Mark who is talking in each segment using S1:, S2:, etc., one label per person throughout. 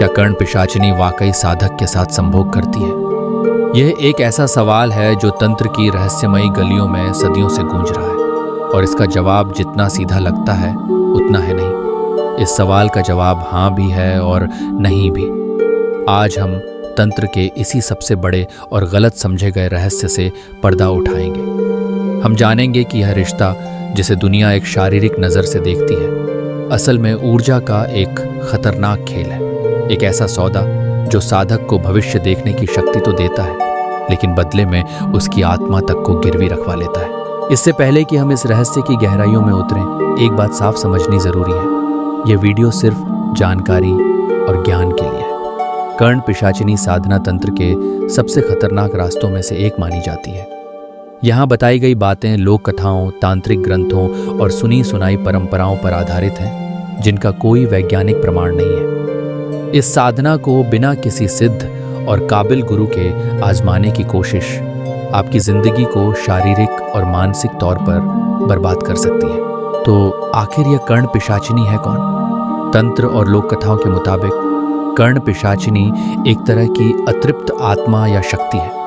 S1: क्या कर्ण पिशाचिनी वाकई साधक के साथ संभोग करती है? यह एक ऐसा सवाल है जो तंत्र की रहस्यमयी गलियों में सदियों से गूंज रहा है, और इसका जवाब जितना सीधा लगता है उतना है नहीं। इस सवाल का जवाब हाँ भी है और नहीं भी। आज हम तंत्र के इसी सबसे बड़े और गलत समझे गए रहस्य से पर्दा उठाएंगे। हम जानेंगे कि यह रिश्ता, जिसे दुनिया एक शारीरिक नज़र से देखती है, असल में ऊर्जा का एक खतरनाक खेल है। एक ऐसा सौदा जो साधक को भविष्य देखने की शक्ति तो देता है, लेकिन बदले में उसकी आत्मा तक को गिरवी रखवा लेता है। इससे पहले कि हम इस रहस्य की गहराइयों में उतरें, एक बात साफ समझनी जरूरी है। यह वीडियो सिर्फ जानकारी और ज्ञान के लिए है। कर्ण पिशाचिनी साधना तंत्र के सबसे खतरनाक रास्तों में से एक मानी जाती है। यहाँ बताई गई बातें लोक कथाओं, तांत्रिक ग्रंथों और सुनी सुनाई परंपराओं पर आधारित हैं, जिनका कोई वैज्ञानिक प्रमाण नहीं है। इस साधना को बिना किसी सिद्ध और काबिल गुरु के आजमाने की कोशिश आपकी जिंदगी को शारीरिक और मानसिक तौर पर बर्बाद कर सकती है। तो आखिर यह कर्ण पिशाचिनी है कौन? तंत्र और लोक कथाओं के मुताबिक कर्ण पिशाचिनी एक तरह की अतृप्त आत्मा या शक्ति है।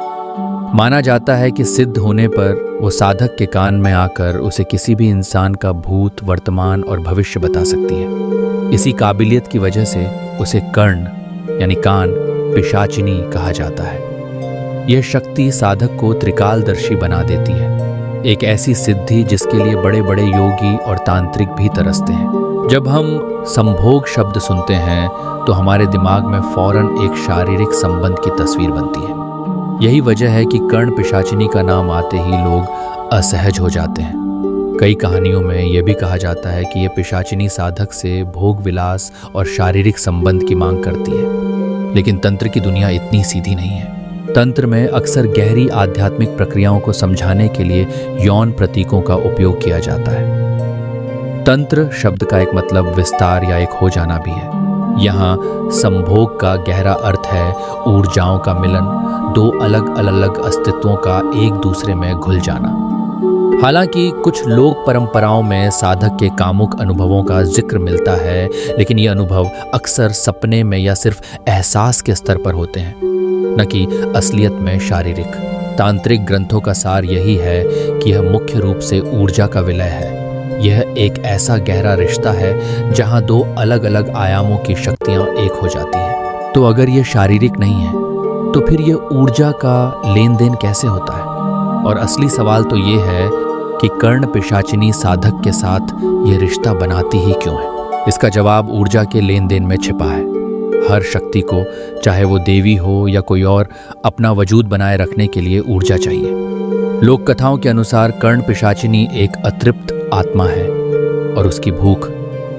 S1: माना जाता है कि सिद्ध होने पर वो साधक के कान में आकर उसे किसी भी इंसान का भूत, वर्तमान और भविष्य बता सकती है। इसी काबिलियत की वजह से उसे कर्ण यानी कान पिशाचिनी कहा जाता है। यह शक्ति साधक को त्रिकालदर्शी बना देती है, एक ऐसी सिद्धि जिसके लिए बड़े बड़े योगी और तांत्रिक भी तरसते हैं। जब हम संभोग शब्द सुनते हैं तो हमारे दिमाग में फौरन एक शारीरिक संबंध की तस्वीर बनती है। यही वजह है कि कर्ण पिशाचिनी का नाम आते ही लोग असहज हो जाते हैं। कई कहानियों में यह भी कहा जाता है कि यह पिशाचिनी साधक से भोग विलास और शारीरिक संबंध की मांग करती है। लेकिन तंत्र की दुनिया इतनी सीधी नहीं है। तंत्र में अक्सर गहरी आध्यात्मिक प्रक्रियाओं को समझाने के लिए यौन प्रतीकों का उपयोग किया जाता है। तंत्र शब्द का एक मतलब विस्तार या एक हो जाना भी है। यहाँ संभोग का गहरा अर्थ है ऊर्जाओं का मिलन, दो अलग अलग अस्तित्वों का एक दूसरे में घुल जाना। हालांकि कुछ लोक परंपराओं में साधक के कामुक अनुभवों का जिक्र मिलता है, लेकिन ये अनुभव अक्सर सपने में या सिर्फ एहसास के स्तर पर होते हैं, न कि असलियत में शारीरिक। तांत्रिक ग्रंथों का सार यही है कि यह मुख्य रूप से ऊर्जा का विलय है। यह एक ऐसा गहरा रिश्ता है जहां दो अलग अलग आयामों की शक्तियां एक हो जाती हैं। तो अगर यह शारीरिक नहीं है तो फिर यह ऊर्जा का लेन देन कैसे होता है? और असली सवाल तो ये है कि कर्ण पिशाचिनी साधक के साथ ये रिश्ता बनाती ही क्यों है? इसका जवाब ऊर्जा के लेन देन में छिपा है। हर शक्ति को, चाहे वो देवी हो या कोई और, अपना वजूद बनाए रखने के लिए ऊर्जा चाहिए। लोक कथाओं के अनुसार कर्ण पिशाचिनी एक अतृप्त आत्मा है और उसकी भूख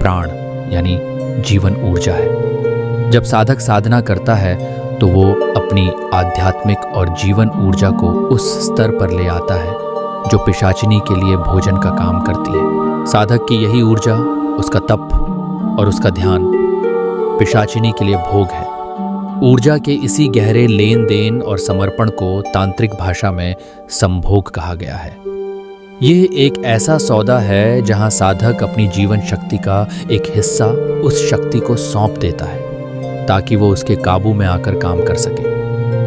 S1: प्राण यानी जीवन ऊर्जा है। जब साधक साधना करता है तो वो अपनी आध्यात्मिक और जीवन ऊर्जा को उस स्तर पर ले आता है जो पिशाचिनी के लिए भोजन का काम करती है। साधक की यही ऊर्जा, उसका तप और उसका ध्यान पिशाचिनी के लिए भोग है। ऊर्जा के इसी गहरे लेन देन और समर्पण को तांत्रिक भाषा में संभोग कहा गया है। यह एक ऐसा सौदा है जहां साधक अपनी जीवन शक्ति का एक हिस्सा उस शक्ति को सौंप देता है ताकि वो उसके काबू में आकर काम कर सके।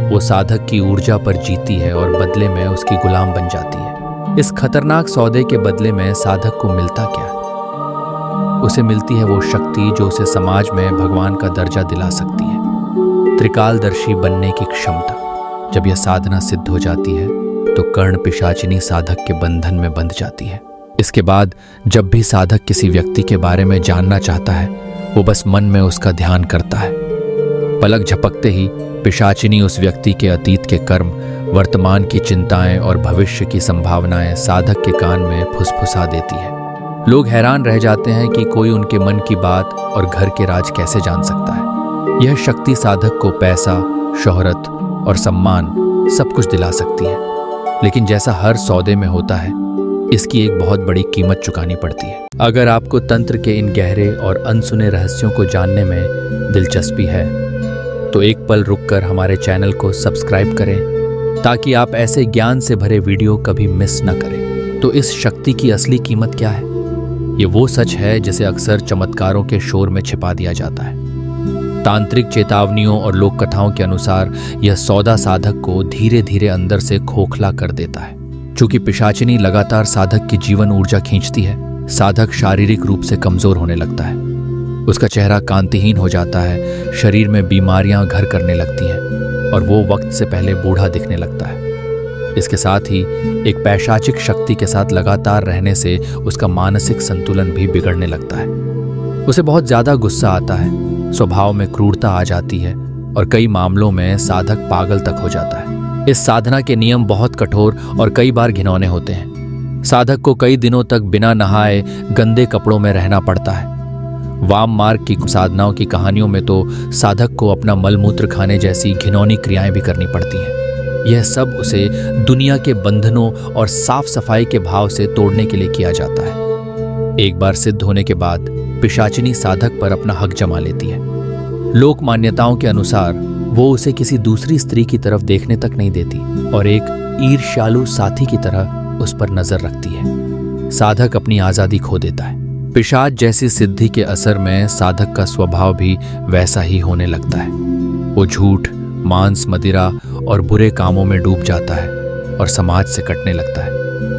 S1: वो साधक की ऊर्जा पर जीती है और बदले में उसकी गुलाम बन जाती है। इस खतरनाक सौदे के बदले में साधक को मिलता क्या? उसे मिलती है वो शक्ति जो उसे समाज में भगवान का दर्जा दिला सकती है, त्रिकालदर्शी बनने की क्षमता। जब यह साधना सिद्ध हो जाती है तो कर्ण पिशाचिनी साधक के बंधन में बंध जाती है। इसके बाद जब भी साधक किसी व्यक्ति के बारे में जानना चाहता है, वो बस मन में उसका ध्यान करता है। पलक झपकते ही पिशाचिनी उस व्यक्ति के अतीत के कर्म, वर्तमान की चिंताएं और भविष्य की संभावनाएं साधक के कान में फुसफुसा देती है। लोग हैरान रह जाते हैं कि कोई उनके मन की बात और घर के राज कैसे जान सकता है। यह शक्ति साधक को पैसा, शोहरत और सम्मान सब कुछ दिला सकती है, लेकिन जैसा हर सौदे में होता है, इसकी एक बहुत बड़ी कीमत चुकानी पड़ती है। अगर आपको तंत्र के इन गहरे और अनसुने रहस्यों को जानने में दिलचस्पी है तो एक पल रुककर हमारे चैनल को सब्सक्राइब करें ताकि आप ऐसे ज्ञान से भरे वीडियो कभी मिस न करें। तो इस शक्ति की असली कीमत क्या है? ये वो सच है जिसे अक्सर चमत्कारों के शोर में छिपा दिया जाता है। तांत्रिक चेतावनियों और लोक कथाओं के अनुसार यह सौदा साधक को धीरे धीरे अंदर से खोखला कर देता है। चूंकि पिशाचिनी लगातार साधक की जीवन ऊर्जा खींचती है, साधक शारीरिक रूप से कमजोर होने लगता है। उसका चेहरा कांतिहीन हो जाता है, शरीर में बीमारियां घर करने लगती हैं और वो वक्त से पहले बूढ़ा दिखने लगता है। इसके साथ ही एक पैशाचिक शक्ति के साथ लगातार रहने से उसका मानसिक संतुलन भी बिगड़ने लगता है। उसे बहुत ज्यादा गुस्सा आता है, स्वभाव में क्रूरता आ जाती है और कई मामलों में साधक पागल तक हो जाता है। इस साधना के नियम बहुत कठोर और कई बार घिनौने होते हैं। साधक को कई दिनों तक बिना नहाए गंदे कपड़ों में रहना पड़ता है। वाम मार्ग की साधनाओं की कहानियों में तो साधक को अपना मलमूत्र खाने जैसी घिनौनी क्रियाएं भी करनी पड़ती हैं। यह सब उसे दुनिया के बंधनों और साफ सफाई के भाव से तोड़ने के लिए किया जाता है। एक बार सिद्ध होने के बाद पिशाचिनी साधक पर अपना हक जमा लेती है। लोक मान्यताओं के अनुसार वो उसे किसी दूसरी स्त्री की तरफ देखने तक नहीं देती और एक ईर्ष्यालु साथी की तरह उस पर नजर रखती है। साधक अपनी आजादी खो देता है। पिशाच जैसी सिद्धि के असर में साधक का स्वभाव भी वैसा ही होने लगता है। वो झूठ, मांस, मदिरा और बुरे कामों में डूब जाता है और समाज से कटने लगता है।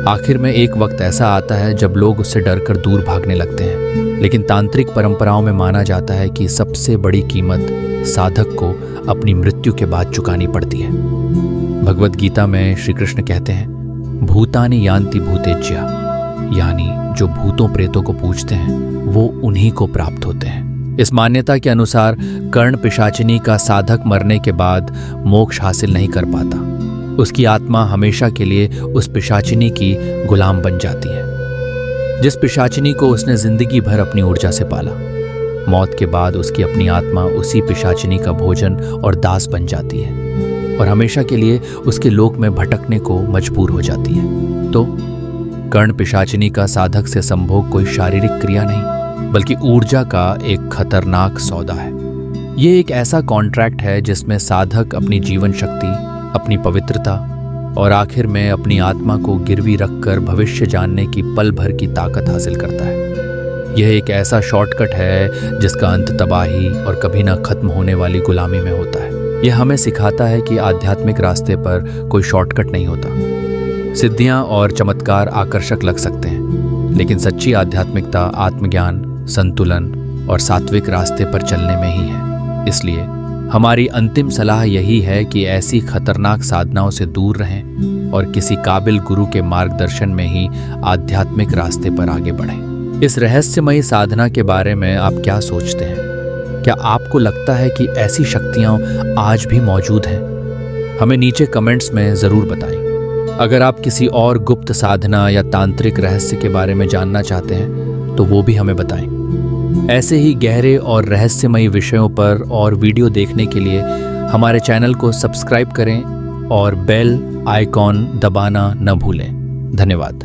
S1: आखिर में एक वक्त ऐसा आता है जब लोग उससे डरकर दूर भागने लगते हैं। लेकिन तांत्रिक परंपराओं में माना जाता है कि सबसे बड़ी कीमत साधक को अपनी मृत्यु के बाद चुकानी पड़ती है। भगवत गीता में श्री कृष्ण कहते हैं, भूतानि यान्ति भूतेज्या, यानी जो भूतों प्रेतों को पूजते हैं वो उन्हीं को प्राप्त होते हैं। इस मान्यता के अनुसार कर्ण पिशाचिनी का साधक मरने के बाद मोक्ष हासिल नहीं कर पाता। उसकी आत्मा हमेशा के लिए उस पिशाचिनी की गुलाम बन जाती है, जिस पिशाचिनी को उसने जिंदगी भर अपनी ऊर्जा से पाला। मौत के बाद उसकी अपनी आत्मा उसी पिशाचिनी का भोजन और दास बन जाती है और हमेशा के लिए उसके लोक में भटकने को मजबूर हो जाती है। तो कर्ण पिशाचिनी का साधक से संभोग कोई शारीरिक क्रिया नहीं, बल्कि ऊर्जा का एक खतरनाक सौदा है। ये एक ऐसा कॉन्ट्रैक्ट है जिसमें साधक अपनी जीवन शक्ति, अपनी पवित्रता और आखिर में अपनी आत्मा को गिरवी रखकर भविष्य जानने की पल भर की ताकत हासिल करता है। यह एक ऐसा शॉर्टकट है जिसका अंत तबाही और कभी ना खत्म होने वाली गुलामी में होता है। यह हमें सिखाता है कि आध्यात्मिक रास्ते पर कोई शॉर्टकट नहीं होता। सिद्धियां और चमत्कार आकर्षक लग सकते हैं, लेकिन सच्ची आध्यात्मिकता आत्मज्ञान, संतुलन और सात्विक रास्ते पर चलने में ही है। इसलिए हमारी अंतिम सलाह यही है कि ऐसी खतरनाक साधनाओं से दूर रहें और किसी काबिल गुरु के मार्गदर्शन में ही आध्यात्मिक रास्ते पर आगे बढ़ें। इस रहस्यमयी साधना के बारे में आप क्या सोचते हैं? क्या आपको लगता है कि ऐसी शक्तियां आज भी मौजूद हैं? हमें नीचे कमेंट्स में जरूर बताएं। अगर आप किसी और गुप्त साधना या तांत्रिक रहस्य के बारे में जानना चाहते हैं तो वो भी हमें बताएं। ऐसे ही गहरे और रहस्यमयी विषयों पर और वीडियो देखने के लिए हमारे चैनल को सब्सक्राइब करें और बेल आइकॉन दबाना न भूलें। धन्यवाद।